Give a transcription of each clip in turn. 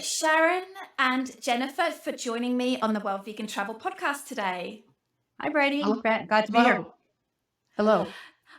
Sharon and Jennifer, for joining me on the World Vegan Travel Podcast today. Hi, Brady. Hello. Glad to be here. Hello.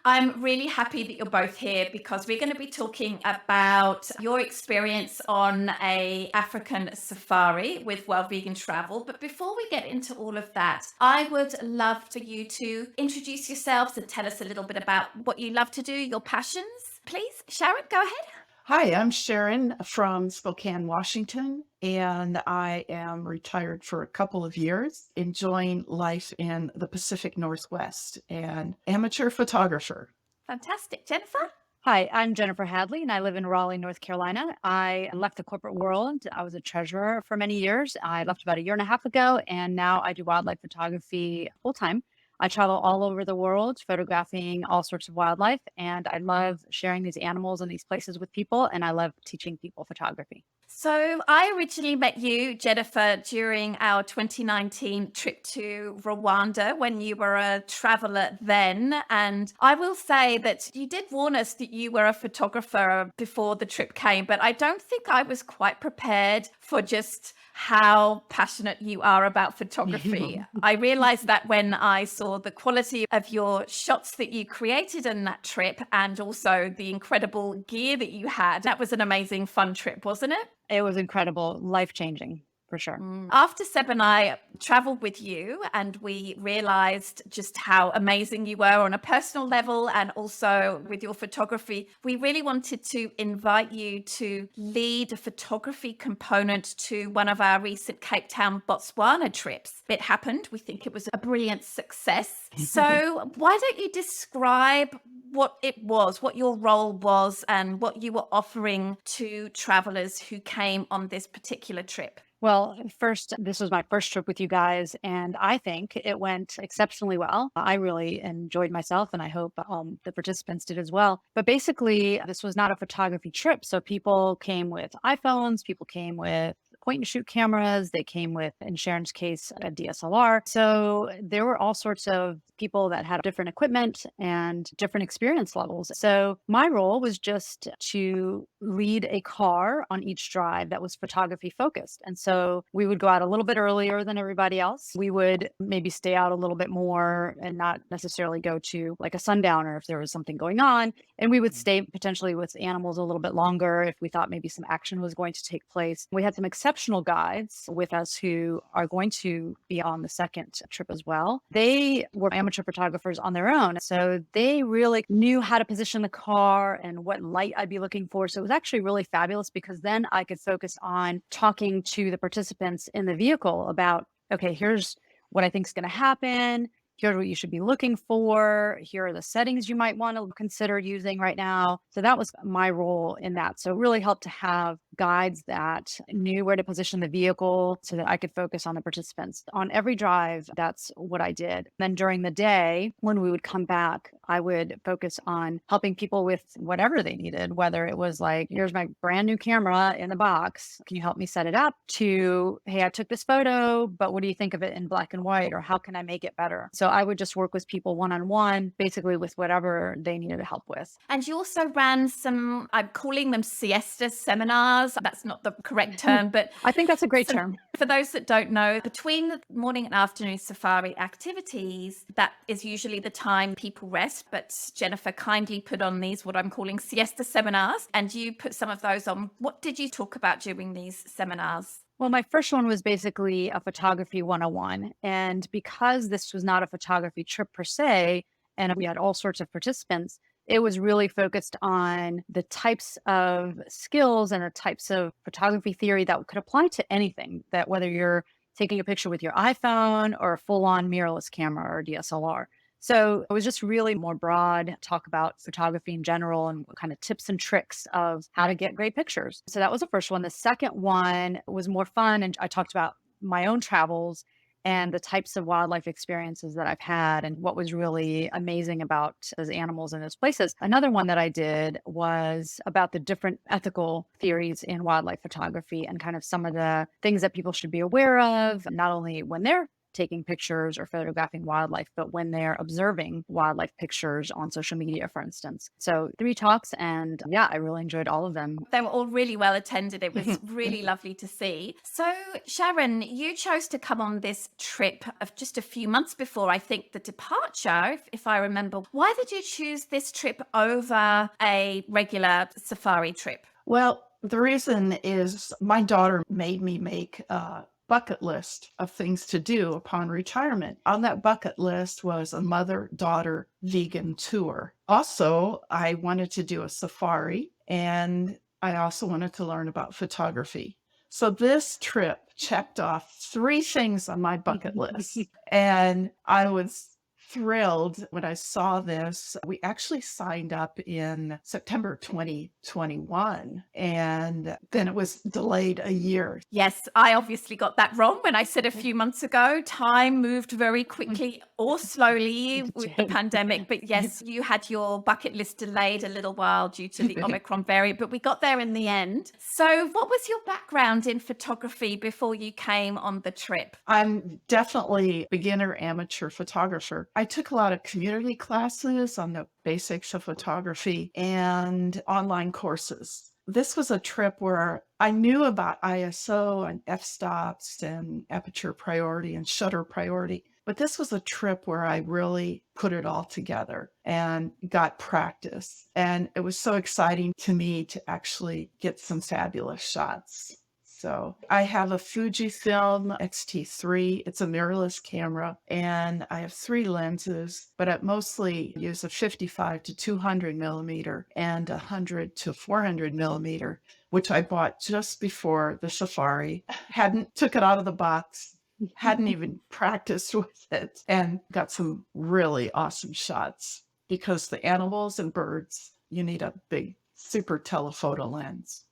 I'm really happy that you're both here because we're going to be talking about your experience on a African safari with World Vegan Travel. But before we get into all of that, I would love for you to introduce yourselves and tell us a little bit about what you love to do, your passions. Please, Sharon, go ahead. Hi, I'm Sharon from Spokane, Washington, and I am retired for a couple of years, enjoying life in the Pacific Northwest and amateur photographer. Fantastic. Jennifer? Hi, I'm Jennifer Hadley, and I live in Raleigh, North Carolina. I left the corporate world. I was a treasurer for many years. I left about a year and a half ago, and now I do wildlife photography full time. I travel all over the world photographing all sorts of wildlife, and I love sharing these animals and these places with people, and I love teaching people photography. So I originally met you, Jennifer, during our 2019 trip to Rwanda when you were a traveler then. And I will say that you did warn us that you were a photographer before the trip came, but I don't think I was quite prepared for just how passionate you are about photography. I realized that when I saw the quality of your shots that you created in that trip and also the incredible gear that you had. That was an amazing, fun trip, wasn't it? It was incredible, life-changing. For sure. After Seb and I traveled with you and we realized just how amazing you were on a personal level and also with your photography, we really wanted to invite you to lead a photography component to one of our recent Cape Town, Botswana trips. It happened. We think it was a brilliant success. So why don't you describe what it was, what your role was, and what you were offering to travelers who came on this particular trip? Well, first, this was my first trip with you guys, and I think it went exceptionally well. I really enjoyed myself, and I hope the participants did as well. But basically, this was not a photography trip. So people came with iPhones, people came with point and shoot cameras. They came with, in Sharon's case, a DSLR. So there were all sorts of people that had different equipment and different experience levels. So my role was just to lead a car on each drive that was photography focused. And so we would go out a little bit earlier than everybody else. We would maybe stay out a little bit more and not necessarily go to like a sundowner if there was something going on. And we would stay potentially with animals a little bit longer if we thought maybe some action was going to take place. We had some exceptional guides with us who are going to be on the second trip as well. They were amateur photographers on their own. So they really knew how to position the car and what light I'd be looking for. So it was actually really fabulous because then I could focus on talking to the participants in the vehicle about, okay, here's what I think is going to happen. Here's what you should be looking for. Here are the settings you might want to consider using right now. So that was my role in that. So it really helped to have guides that knew where to position the vehicle so that I could focus on the participants. On every drive, that's what I did. Then during the day, when we would come back, I would focus on helping people with whatever they needed, whether it was like, here's my brand new camera in the box. Can you help me set it up? To, hey, I took this photo, but what do you think of it in black and white? Or how can I make it better? So I would just work with people one-on-one, basically with whatever they needed help with. And you also ran some, I'm calling them siesta seminars. That's not the correct term, but I think that's a great term. For those that don't know, between the morning and afternoon safari activities, that is usually the time people rest. But Jennifer kindly put on these, what I'm calling siesta seminars, and you put some of those on. What did you talk about during these seminars? Well, my first one was basically a photography 101. And because this was not a photography trip per se, and we had all sorts of participants, it was really focused on the types of skills and the types of photography theory that could apply to anything, that whether you're taking a picture with your iPhone or a full-on mirrorless camera or DSLR. So it was just really more broad, talk about photography in general and kind of tips and tricks of how to get great pictures. So that was the first one. The second one was more fun. And I talked about my own travels and the types of wildlife experiences that I've had and what was really amazing about those animals in those places. Another one that I did was about the different ethical theories in wildlife photography and kind of some of the things that people should be aware of, not only when they're taking pictures or photographing wildlife, but when they're observing wildlife pictures on social media, for instance. So 3 talks, and yeah, I really enjoyed all of them. They were all really well attended. It was really lovely to see. So, Sharon, you chose to come on this trip of just a few months before, I think, the departure, if I remember. Why did you choose this trip over a regular safari trip? Well, the reason is my daughter made me make a bucket list of things to do upon retirement. On that bucket list was a mother-daughter vegan tour. Also, I wanted to do a safari, and I also wanted to learn about photography. So this trip checked off 3 things on my bucket list, and I was thrilled when I saw this. We actually signed up in September 2021, and then it was delayed a year. Yes, I obviously got that wrong when I said a few months ago. Time moved very quickly or slowly with the pandemic. But yes, you had your bucket list delayed a little while due to the Omicron variant, but we got there in the end. So, what was your background in photography before you came on the trip? I'm definitely beginner amateur photographer. I took a lot of community classes on the basics of photography and online courses. This was a trip where I knew about ISO and f-stops and aperture priority and shutter priority. But this was a trip where I really put it all together and got practice. And it was so exciting to me to actually get some fabulous shots. So I have a Fujifilm X-T3. It's a mirrorless camera, and I have 3 lenses, but I mostly use a 55 to 200 millimeter and a 100 to 400 millimeter, which I bought just before the safari. Hadn't took it out of the box, hadn't even practiced with it, and got some really awesome shots. Because the animals and birds, you need a big super telephoto lens.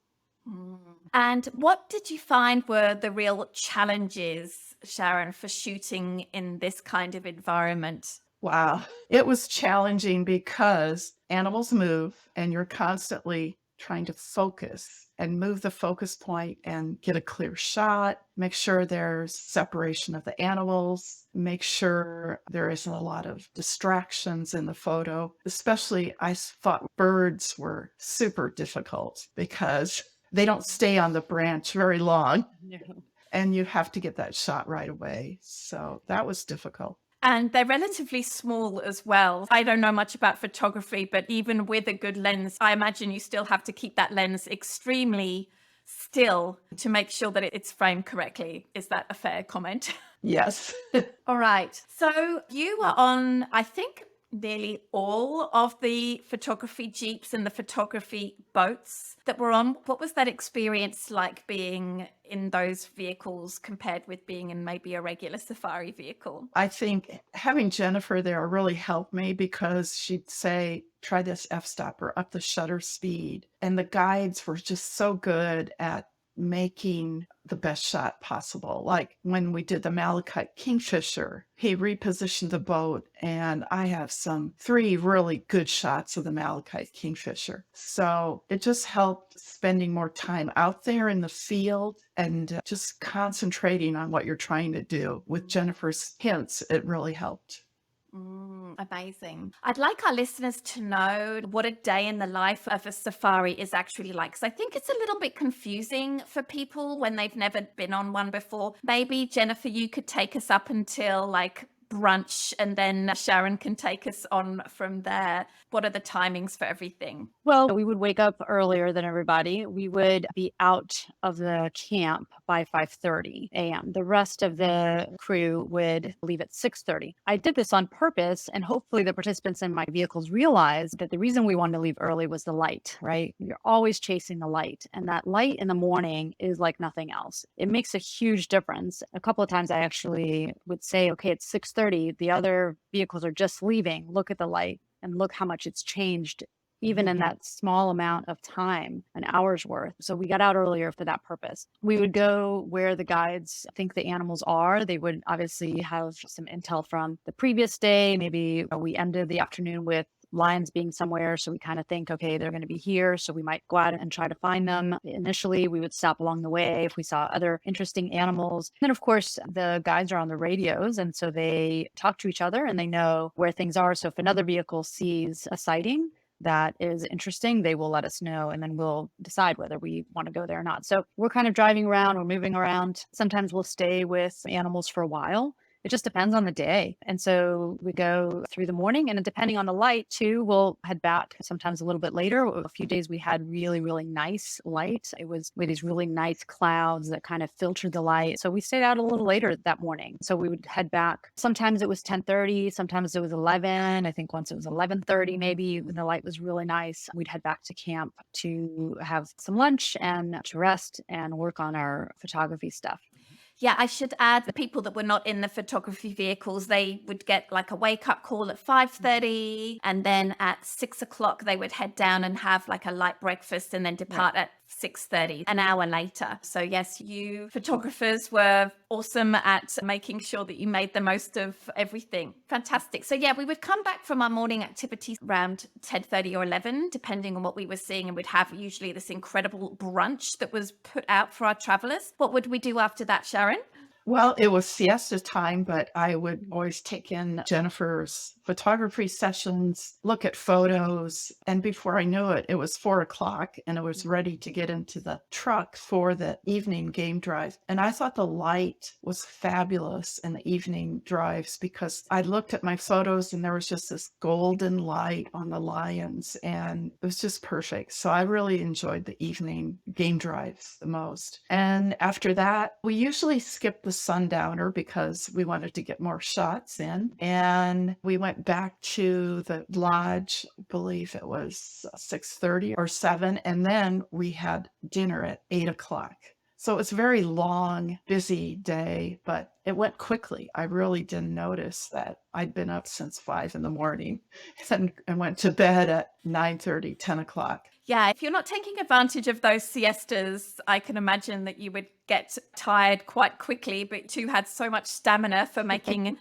And what did you find were the real challenges, Sharon, for shooting in this kind of environment? Wow. It was challenging because animals move and you're constantly trying to focus and move the focus point and get a clear shot, make sure there's separation of the animals, make sure there isn't a lot of distractions in the photo. Especially, I thought birds were super difficult because they don't stay on the branch very long, and you have to get that shot right away. So that was difficult. And they're relatively small as well. I don't know much about photography, but even with a good lens, I imagine you still have to keep that lens extremely still to make sure that it's framed correctly. Is that a fair comment? Yes. All right. So you were on, I think, nearly all of the photography jeeps and the photography boats that were on. What was that experience like being in those vehicles compared with being in maybe a regular safari vehicle? I think having Jennifer there really helped me because she'd say, try this f-stop or up the shutter speed. And the guides were just so good at making the best shot possible. Like when we did the Malachite Kingfisher, he repositioned the boat, and I have 3 really good shots of the Malachite Kingfisher. So it just helped spending more time out there in the field and just concentrating on what you're trying to do. With Jennifer's hints, it really helped. Amazing. I'd like our listeners to know what a day in the life of a safari is actually like, because I think it's a little bit confusing for people when they've never been on one before. Maybe, Jennifer, you could take us up until like brunch, and then Sharon can take us on from there. What are the timings for everything? Well, we would wake up earlier than everybody. We would be out of the camp by 5:30 a.m. The rest of the crew would leave at 6:30. I did this on purpose, and hopefully the participants in my vehicles realized that the reason we wanted to leave early was the light, right? You're always chasing the light, and that light in the morning is like nothing else. It makes a huge difference. A couple of times I actually would say, okay, it's 6:30. The other vehicles are just leaving. Look at the light and look how much it's changed even in that small amount of time, an hour's worth. So we got out earlier for that purpose. We would go where the guides think the animals are. They would obviously have some intel from the previous day. Maybe we ended the afternoon with lions being somewhere. So we kind of think, okay, they're going to be here. So we might go out and try to find them. Initially, we would stop along the way if we saw other interesting animals. And then, of course, the guides are on the radios. And so they talk to each other and they know where things are. So if another vehicle sees a sighting that is interesting, they will let us know, and then we'll decide whether we want to go there or not. So we're kind of driving around, we're moving around. Sometimes we'll stay with animals for a while. It just depends on the day. And so we go through the morning, and then depending on the light too, we'll head back sometimes a little bit later. A few days we had really, really nice light. We had these really nice clouds that kind of filtered the light. So we stayed out a little later that morning. So we would head back. Sometimes it was 10:30, sometimes it was 11. I think once it was 11:30, maybe when the light was really nice. We'd head back to camp to have some lunch and to rest and work on our photography stuff. Yeah, I should add the people that were not in the photography vehicles, they would get like a wake up call at 5:30, and then at 6 o'clock they would head down and have like a light breakfast and then depart at 6:30, an hour later. So yes, you photographers were awesome at making sure that you made the most of everything. Fantastic. So yeah, we would come back from our morning activities around 10:30 or 11, depending on what we were seeing, and we'd have usually this incredible brunch that was put out for our travelers. What would we do after that, Sharon? Well, it was siesta time, but I would always take in Jennifer's photography sessions, look at photos. And before I knew it, it was 4 o'clock and I was ready to get into the truck for the evening game drive. And I thought the light was fabulous in the evening drives because I looked at my photos and there was just this golden light on the lions and it was just perfect. So I really enjoyed the evening game drives the most. And after that, we usually skip the sundowner because we wanted to get more shots in. And we went back to the lodge, I believe it was 6:30 or 7. And then we had dinner at 8 o'clock. So it was a very long, busy day, but it went quickly. I really didn't notice that I'd been up since 5 in the morning and went to bed at 9:30, 10 o'clock. Yeah, if you're not taking advantage of those siestas, I can imagine that you would get tired quite quickly, but you had so much stamina for making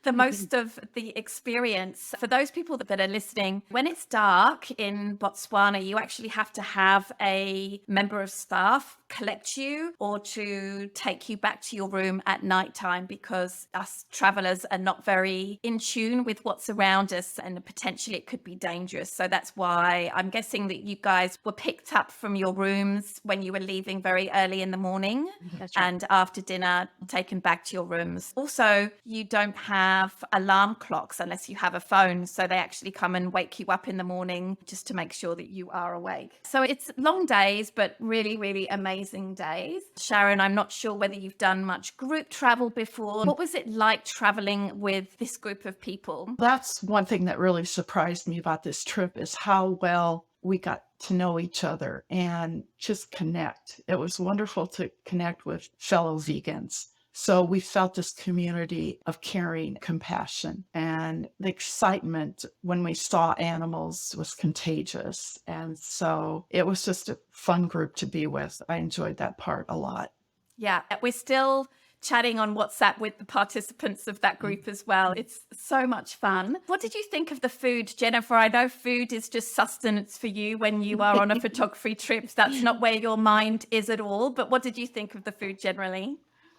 the most of the experience. For those people that are listening, when it's dark in Botswana, you actually have to have a member of staff collect you or to take you back to your room at nighttime because us travelers are not very in tune with what's around us and potentially it could be dangerous. So that's why I'm guessing that you guys were picked up from your rooms when you were leaving very early in the morning. That's right. And after dinner taken back to your rooms. Also, you don't have alarm clocks unless you have a phone, so they actually come and wake you up in the morning just to make sure that you are awake. So it's long days, but really, really amazing days. Sharon, I'm not sure whether you've done much group travel before. What was it like traveling with this group of people? That's one thing that really surprised me about this trip is how well we got to know each other and just connect. It was wonderful to connect with fellow vegans. So we felt this community of caring, compassion, and the excitement when we saw animals was contagious. And so it was just a fun group to be with. I enjoyed that part a lot. Yeah, we're still chatting on WhatsApp with the participants of that group as well. It's so much fun. What did you think of the food, Jennifer? I know food is just sustenance for you when you are on a photography trip. That's not where your mind is at all. But what did you think of the food generally?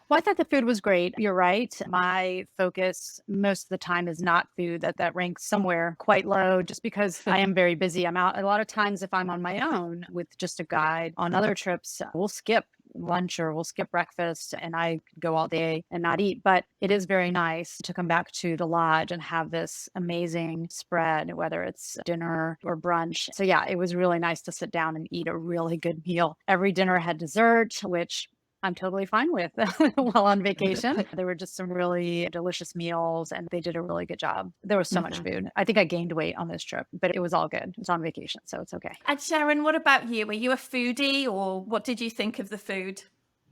Well, I thought the food was great. You're right. My focus most of the time is not food. That ranks somewhere quite low just because I am very busy. I'm out a lot of times if I'm on my own with just a guide. On other trips, we'll skip lunch or we'll skip breakfast and I go all day and not eat. But it is very nice to come back to the lodge and have this amazing spread, whether it's dinner or brunch. So yeah, it was really nice to sit down and eat a really good meal. Every dinner had dessert, which I'm totally fine with while on vacation. There were just some really delicious meals and they did a really good job. There was so much food. I think I gained weight on this trip, but it was all good. It's on vacation, so it's okay. And Sharon, what about you? Were you a foodie or what did you think of the food?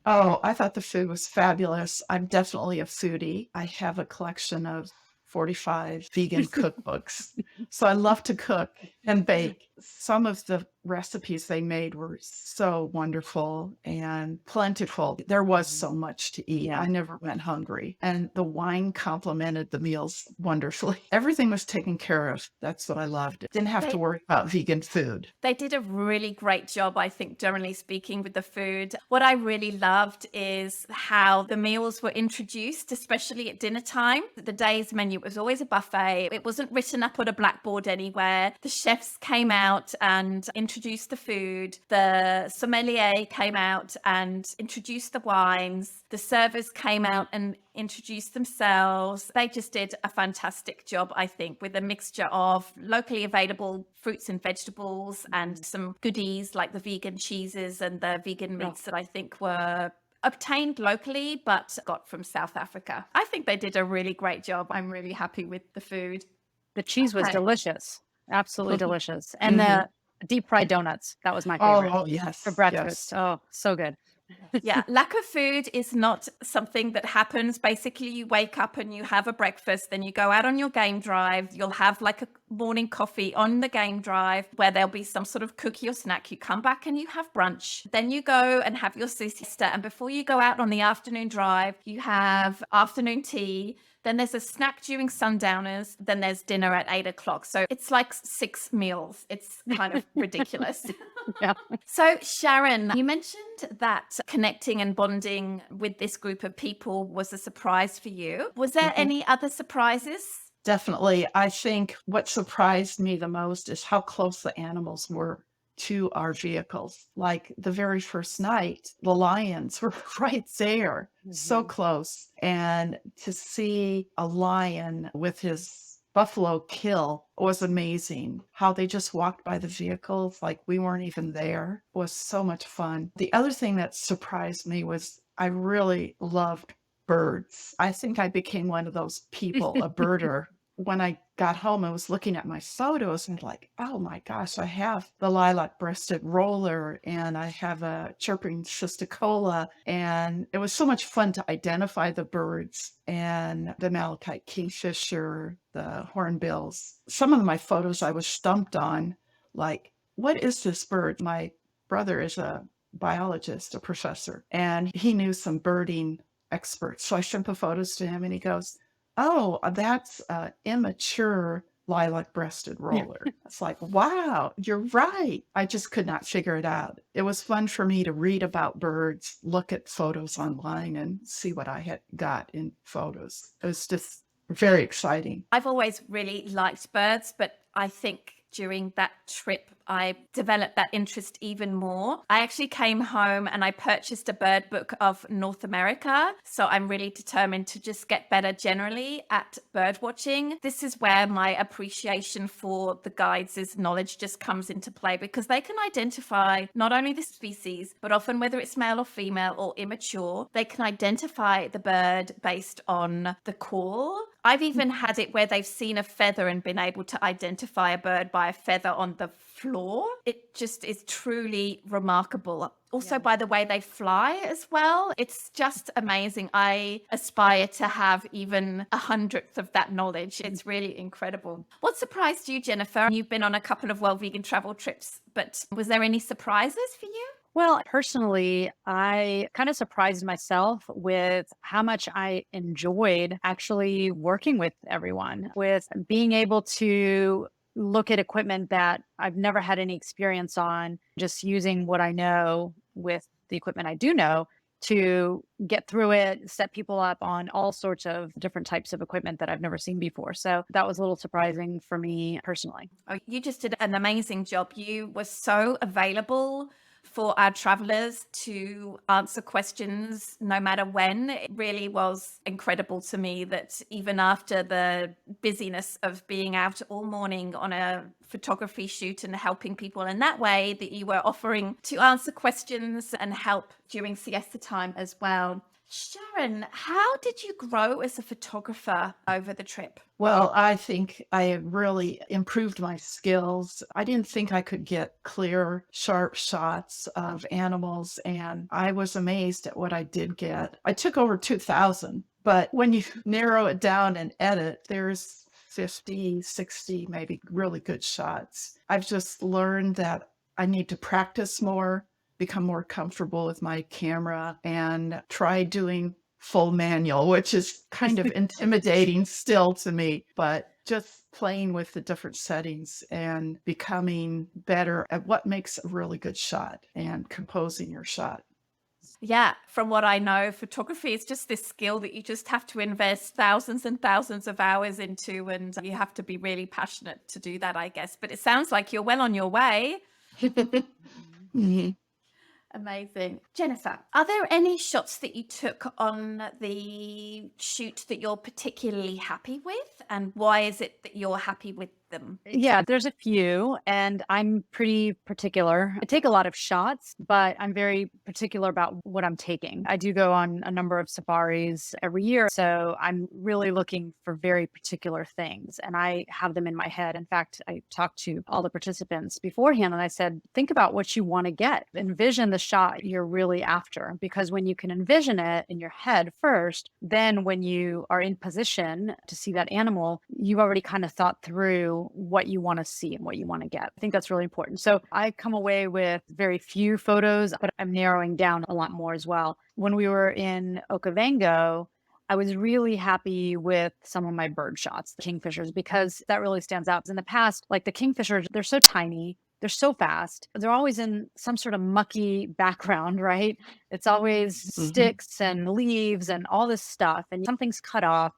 Oh, I thought the food was fabulous. I'm definitely a foodie. I have a collection of 45 vegan cookbooks. So I love to cook and bake. Some of the recipes they made were so wonderful and plentiful. There was so much to eat. Yeah. I never went hungry. And the wine complemented the meals wonderfully. Everything was taken care of. That's what I loved. Didn't have to They worry about vegan food. They did a really great job, I think, generally speaking, with the food. What I really loved is how the meals were introduced, especially at dinner time. The day's menu was always a buffet. It wasn't written up on a blackboard anywhere. The chefs came out and introduced the food. The sommelier came out and introduced the wines. The servers came out and introduced themselves. They just did a fantastic job, I think, with a mixture of locally available fruits and vegetables and some goodies like the vegan cheeses and the vegan meats that I think were obtained locally but got from South Africa. I think they did a really great job. I'm really happy with the food. The cheese was Okay. delicious. Absolutely delicious. And the deep fried donuts. That was my favorite Oh, yes. for breakfast. Oh, so good. Yeah, lack of food is not something that happens. Basically, you wake up and you have a breakfast, then you go out on your game drive. You'll have like a morning coffee on the game drive where there'll be some sort of cookie or snack. You come back and you have brunch. Then you go and have your siesta. And before you go out on the afternoon drive, you have afternoon tea. Then there's a snack during sundowners. Then there's dinner at 8 o'clock. So it's like 6 meals. It's kind of ridiculous. Yeah. So, Sharon, you mentioned that connecting and bonding with this group of people was a surprise for you. Was there any other surprises? Definitely. I think what surprised me the most is how close the animals were to our vehicles. Like the very first night, the lions were right there, so close. And to see a lion with his buffalo kill was amazing. How they just walked by the vehicles like we weren't even there was so much fun. The other thing that surprised me was I really loved birds. I think I became one of those people, a birder. When I got home, I was looking at my photos and like, oh my gosh, I have the lilac-breasted roller and I have a chirping cisticola. And it was so much fun to identify the birds and the malachite kingfisher, the hornbills. Some of my photos I was stumped on, like, what is this bird? My brother is a biologist, a professor, and he knew some birding experts. So I sent the photos to him and he goes, oh, that's an immature lilac-breasted roller. It's like, wow, you're right. I just could not figure it out. It was fun for me to read about birds, look at photos online and see what I had got in photos. It was just very exciting. I've always really liked birds, but I think during that trip, I developed that interest even more. I actually came home and I purchased a bird book of North America. So I'm really determined to just get better generally at bird watching. This is where my appreciation for the guides' knowledge just comes into play because they can identify not only the species, but often whether it's male or female or immature, they can identify the bird based on the call. I've even had it where they've seen a feather and been able to identify a bird by a feather on the floor. It just is truly remarkable. Also, by the way they fly as well. It's just amazing. I aspire to have even 100th of that knowledge. It's really incredible. What surprised you, Jennifer? You've been on a couple of Well Vegan travel trips, but was there any surprises for you? Well, personally, I kind of surprised myself with how much I enjoyed actually working with everyone, with being able to look at equipment that I've never had any experience on, just using what I know with the equipment I do know to get through it, set people up on all sorts of different types of equipment that I've never seen before. So that was a little surprising for me personally. Oh, you just did an amazing job. You were so available for our travelers to answer questions no matter when. It really was incredible to me that even after the busyness of being out all morning on a photography shoot and helping people in that way, that you were offering to answer questions and help during siesta time as well. Sharon, how did you grow as a photographer over the trip? Well, I think I really improved my skills. I didn't think I could get clear, sharp shots of animals, and I was amazed at what I did get. I took over 2,000, but when you narrow it down and edit, there's 50, 60, maybe really good shots. I've just learned that I need to practice more, become more comfortable with my camera, and try doing full manual, which is kind of intimidating still to me, but just playing with the different settings and becoming better at what makes a really good shot and composing your shot. Yeah, from what I know, photography is just this skill that you just have to invest thousands and thousands of hours into, and you have to be really passionate to do that, I guess. But it sounds like you're well on your way. Mhm. Amazing. Jennifer, are there any shots that you took on the shoot that you're particularly happy with? And why is it that you're happy with them? Yeah, there's a few, and I'm pretty particular. I take a lot of shots, but I'm very particular about what I'm taking. I do go on a number of safaris every year, so I'm really looking for very particular things, and I have them in my head. In fact, I talked to all the participants beforehand, and I said, think about what you want to get. Envision the shot you're really after, because when you can envision it in your head first, then when you are in position to see that animal, you've already kind of thought through what you want to see and what you want to get. I think that's really important. So I come away with very few photos, but I'm narrowing down a lot more as well. When we were in Okavango, I was really happy with some of my bird shots, the kingfishers, because that really stands out. In the past, like the kingfishers, they're so tiny. They're so fast. They're always in some sort of mucky background, right? It's always Mhm. sticks and leaves and all this stuff, and something's cut off.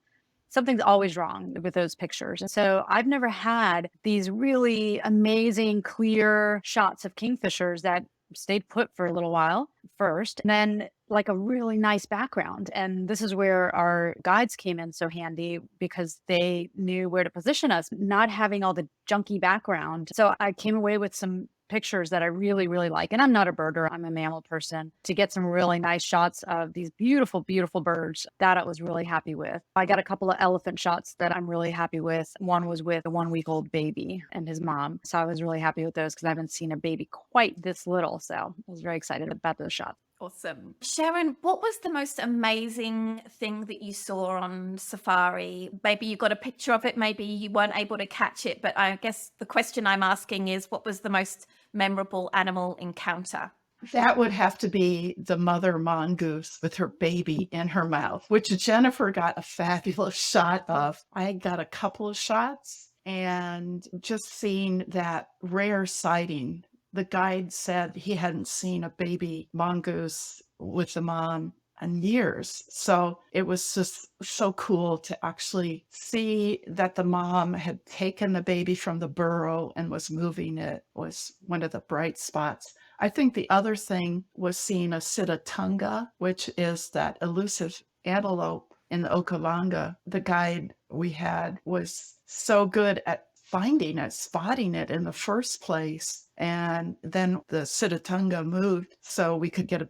Something's always wrong with those pictures. And so I've never had these really amazing, clear shots of kingfishers that stayed put for a little while first, and then like a really nice background. And this is where our guides came in so handy because they knew where to position us, not having all the junky background. So I came away with some pictures that I really, really like. And I'm not a birder, I'm a mammal person. To get some really nice shots of these beautiful, beautiful birds that I was really happy with. I got a couple of elephant shots that I'm really happy with. One was with a 1-week-old baby and his mom. So I was really happy with those because I haven't seen a baby quite this little. So I was very excited about those shots. Awesome. Sharon, what was the most amazing thing that you saw on safari? Maybe you got a picture of it, maybe you weren't able to catch it, but I guess the question I'm asking is, what was the most memorable animal encounter? That would have to be the mother mongoose with her baby in her mouth, which Jennifer got a fabulous shot of. I got a couple of shots, and just seeing that rare sighting. The guide said he hadn't seen a baby mongoose with the mom in years. So it was just so cool to actually see that the mom had taken the baby from the burrow and was moving it, was one of the bright spots. I think the other thing was seeing a sitatunga, which is that elusive antelope in the Okavango. The guide we had was so good at finding it, spotting it in the first place. And then the sitatunga moved so we could get a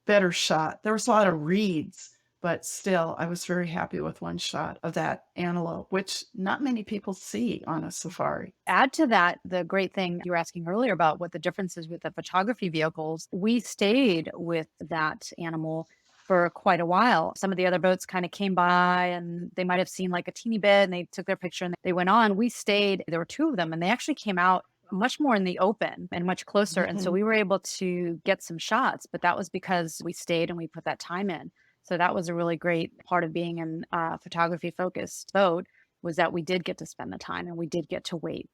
better shot. There was a lot of reeds, but still, I was very happy with one shot of that antelope, which not many people see on a safari. Add to that the great thing you were asking earlier about what the difference is with the photography vehicles. We stayed with that animal for quite a while. Some of the other boats kind of came by and they might have seen like a teeny bit and they took their picture and they went on. We stayed, there were two of them, and they actually came out much more in the open and much closer. And so Mhm. we were able to get some shots, but that was because we stayed and we put that time in. So that was a really great part of being in a photography focused boat, was that we did get to spend the time and we did get to wait.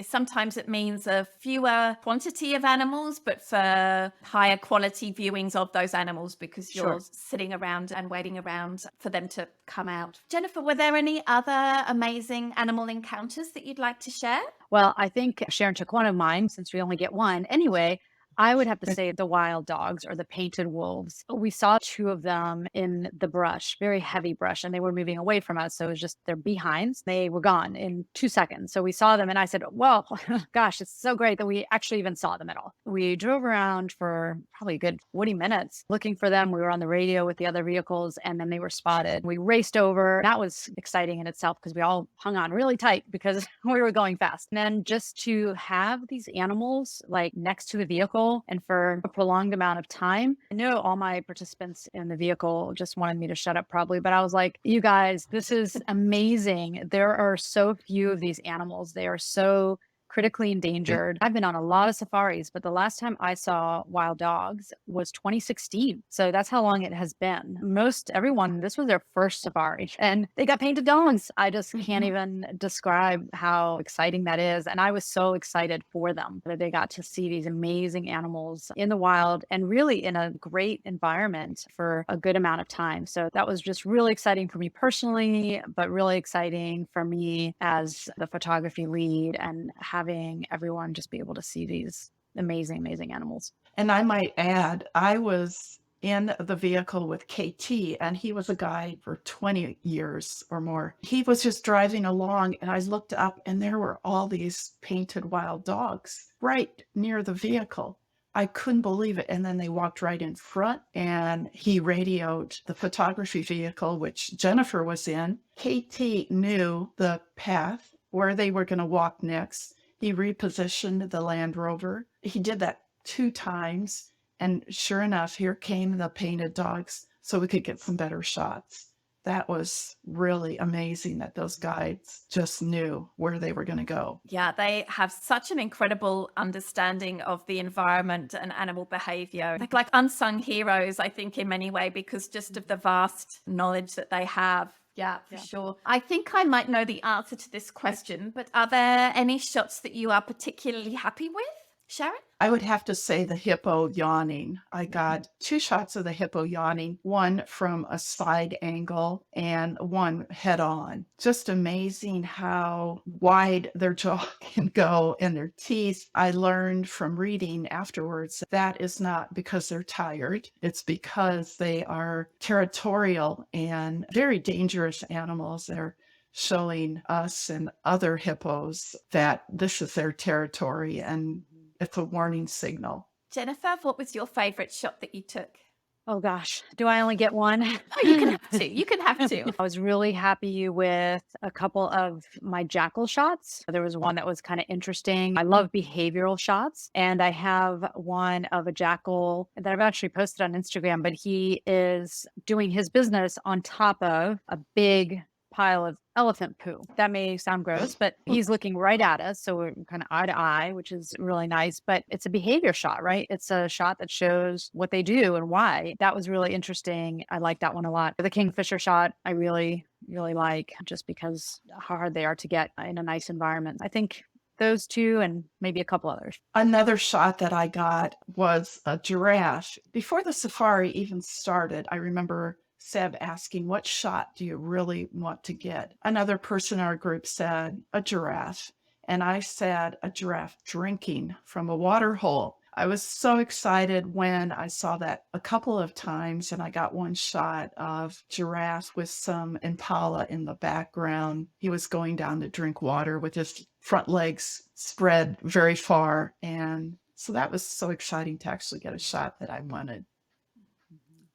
Sometimes it means a fewer quantity of animals, but for higher quality viewings of those animals because you're Sure. sitting around and waiting around for them to come out. Jennifer, were there any other amazing animal encounters that you'd like to share? Well, I think Sharon took one of mine since we only get one. Anyway, I would have to say the wild dogs or the painted wolves. We saw two of them in the brush, very heavy brush, and they were moving away from us. So it was just their behinds. They were gone in 2 seconds. So we saw them and I said, well, gosh, it's so great that we actually even saw them at all. We drove around for probably a good 40 minutes looking for them. We were on the radio with the other vehicles and then they were spotted. We raced over. That was exciting in itself because we all hung on really tight because we were going fast. And then just to have these animals like next to the vehicle and for a prolonged amount of time. I know all my participants in the vehicle just wanted me to shut up probably, but I was like, you guys, this is amazing. There are so few of these animals. They are so critically endangered. I've been on a lot of safaris, but the last time I saw wild dogs was 2016. So that's how long it has been. Most everyone, this was their first safari and they got painted dogs. I just can't even describe how exciting that is. And I was so excited for them that they got to see these amazing animals in the wild and really in a great environment for a good amount of time. So that was just really exciting for me personally, but really exciting for me as the photography lead and having everyone just be able to see these amazing, amazing animals. And I might add, I was in the vehicle with KT, and he was a guide for 20 years or more. He was just driving along, and I looked up, and there were all these painted wild dogs right near the vehicle. I couldn't believe it. And then they walked right in front, and he radioed the photography vehicle, which Jennifer was in. KT knew the path where they were going to walk next. He repositioned the Land Rover. He did that 2 times. And sure enough, here came the painted dogs so we could get some better shots. That was really amazing that those guides just knew where they were going to go. Yeah, they have such an incredible understanding of the environment and animal behavior. They're like unsung heroes, I think, in many ways, because just of the vast knowledge that they have. Yeah, for sure. I think I might know the answer to this question, but are there any shots that you are particularly happy with, Sharon? I would have to say the hippo yawning. I got 2 shots of the hippo yawning, one from a side angle and one head on. Just amazing how wide their jaw can go and their teeth. I learned from reading afterwards that is not because they're tired. It's because they are territorial and very dangerous animals. They're showing us and other hippos that this is their territory, and it's a warning signal. Jennifer, what was your favorite shot that you took? Oh gosh, do I only get one? Oh, you can have two. You can have two. I was really happy with a couple of my jackal shots. There was one that was kind of interesting. I love behavioral shots, and I have one of a jackal that I've actually posted on Instagram, but he is doing his business on top of a big pile of elephant poo. That may sound gross, but he's looking right at us. So we're kind of eye to eye, which is really nice. But it's a behavior shot, right? It's a shot that shows what they do and why. That was really interesting. I like that one a lot. The kingfisher shot, I really, really like, just because how hard they are to get in a nice environment. I think those 2 and maybe a couple others. Another shot that I got was a giraffe. Before the safari even started, I remember Seb asking, what shot do you really want to get? Another person in our group said a giraffe. And I said a giraffe drinking from a water hole. I was so excited when I saw that a couple of times, and I got one shot of giraffe with some impala in the background. He was going down to drink water with his front legs spread very far. And so that was so exciting to actually get a shot that I wanted.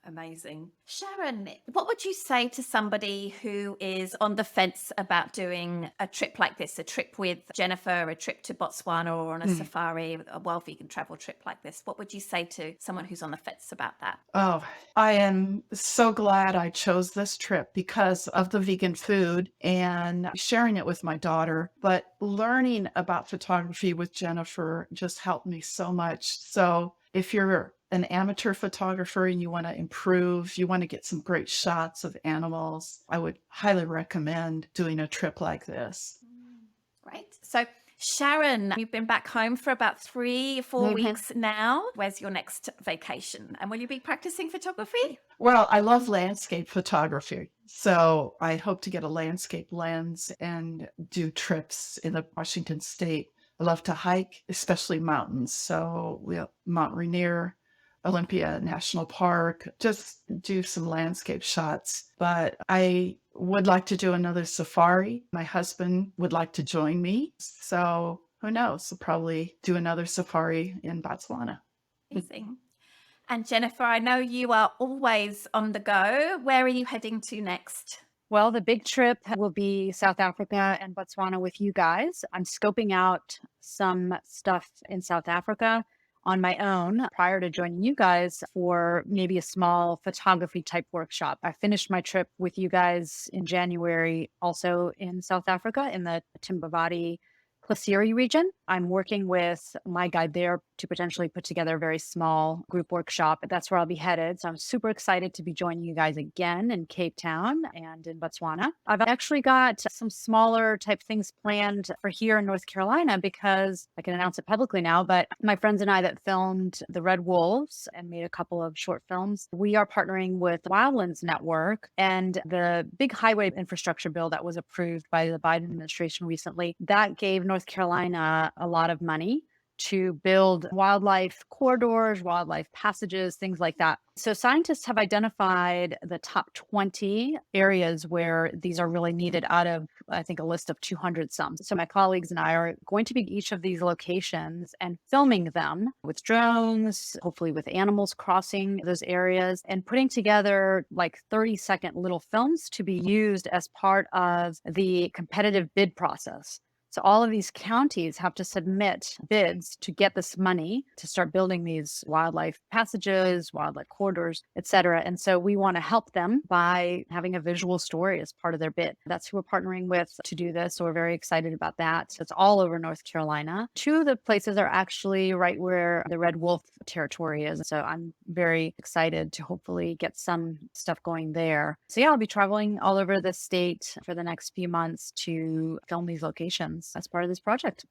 Amazing. Sharon, what would you say to somebody who is on the fence about doing a trip like this, a trip with Jennifer, a trip to Botswana, or on a safari, a wild vegan travel trip like this? What would you say to someone who's on the fence about that? Oh, I am so glad I chose this trip because of the vegan food and sharing it with my daughter. But learning about photography with Jennifer just helped me so much. So if you're an amateur photographer and you want to improve, you want to get some great shots of animals, I would highly recommend doing a trip like this. Great. So Sharon, you've been back home for about 3 or 4 weeks now. Where's your next vacation? And will you be practicing photography? Well, I love landscape photography. So I hope to get a landscape lens and do trips in the Washington state. I love to hike, especially mountains. So we'll Mount Rainier, Olympia National Park, just do some landscape shots. But I would like to do another safari. My husband would like to join me. So who knows? We'll probably do another safari in Botswana. Amazing. And Jennifer, I know you are always on the go. Where are you heading to next? Well, the big trip will be South Africa and Botswana with you guys. I'm scoping out some stuff in South Africa on my own prior to joining you guys for maybe a small photography type workshop. I finished my trip with you guys in January, also in South Africa, in the Timbavati Kwasiri region. I'm working with my guide there to potentially put together a very small group workshop. That's where I'll be headed. So I'm super excited to be joining you guys again in Cape Town and in Botswana. I've actually got some smaller type things planned for here in North Carolina because I can announce it publicly now, but my friends and I that filmed The Red Wolves and made a couple of short films, we are partnering with Wildlands Network, and the big highway infrastructure bill that was approved by the Biden administration recently, that gave North Carolina a lot of money to build wildlife corridors, wildlife passages, things like that. So scientists have identified the top 20 areas where these are really needed out of, I think, a list of 200 some. So my colleagues and I are going to be each of these locations and filming them with drones, hopefully with animals crossing those areas, and putting together like 30-second little films to be used as part of the competitive bid process. So all of these counties have to submit bids to get this money to start building these wildlife passages, wildlife corridors, et cetera. And so we want to help them by having a visual story as part of their bid. That's who we're partnering with to do this. So we're very excited about that. So it's all over North Carolina. Two of the places are actually right where the Red Wolf territory is. So I'm very excited to hopefully get some stuff going there. So yeah, I'll be traveling all over the state for the next few months to film these locations as part of this project.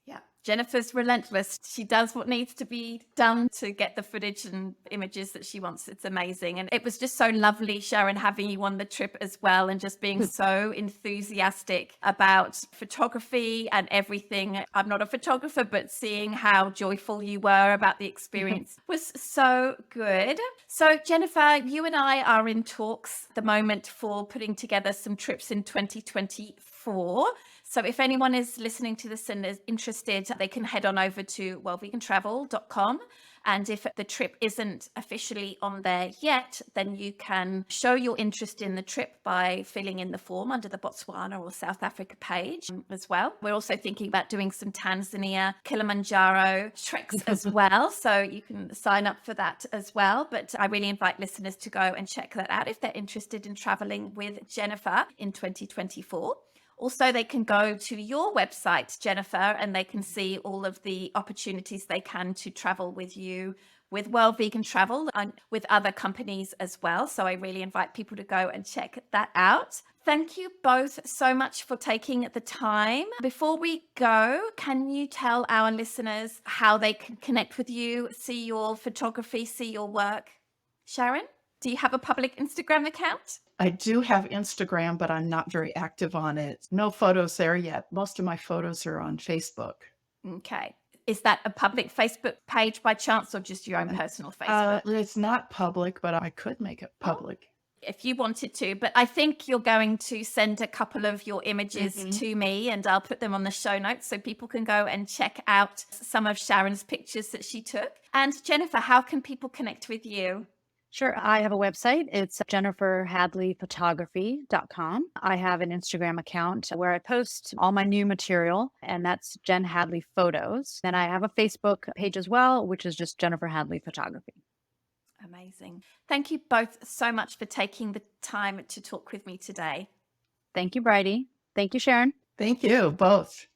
Yeah. Jennifer's relentless. She does what needs to be done to get the footage and images that she wants. It's amazing. And it was just so lovely, Sharon, having you on the trip as well and just being so enthusiastic about photography and everything. I'm not a photographer, but seeing how joyful you were about the experience was so good. So, Jennifer, you and I are in talks at the moment for putting together some trips in 2024. So if anyone is listening to this and is interested, they can head on over to wellvegantravel.com. And if the trip isn't officially on there yet, then you can show your interest in the trip by filling in the form under the Botswana or South Africa page as well. We're also thinking about doing some Tanzania, Kilimanjaro treks as well. So you can sign up for that as well. But I really invite listeners to go and check that out if they're interested in traveling with Jennifer in 2024. Also, they can go to your website, Jennifer, and they can see all of the opportunities they can to travel with you, with Well Vegan Travel, and with other companies as well. So I really invite people to go and check that out. Thank you both so much for taking the time. Before we go, can you tell our listeners how they can connect with you, see your photography, see your work? Sharon, do you have a public Instagram account? I do have Instagram, but I'm not very active on it. No photos there yet. Most of my photos are on Facebook. Okay. Is that a public Facebook page by chance or just your own personal Facebook? It's not public, but I could make it public. If you wanted to, but I think you're going to send a couple of your images to me and I'll put them on the show notes so people can go and check out some of Sharon's pictures that she took. And Jennifer, how can people connect with you? Sure. I have a website. It's jenniferhadleyphotography.com. I have an Instagram account where I post all my new material, and that's Jen Hadley Photos. Then I have a Facebook page as well, which is just Jennifer Hadley Photography. Amazing. Thank you both so much for taking the time to talk with me today. Thank you, Bridie. Thank you, Sharon. Thank you, both.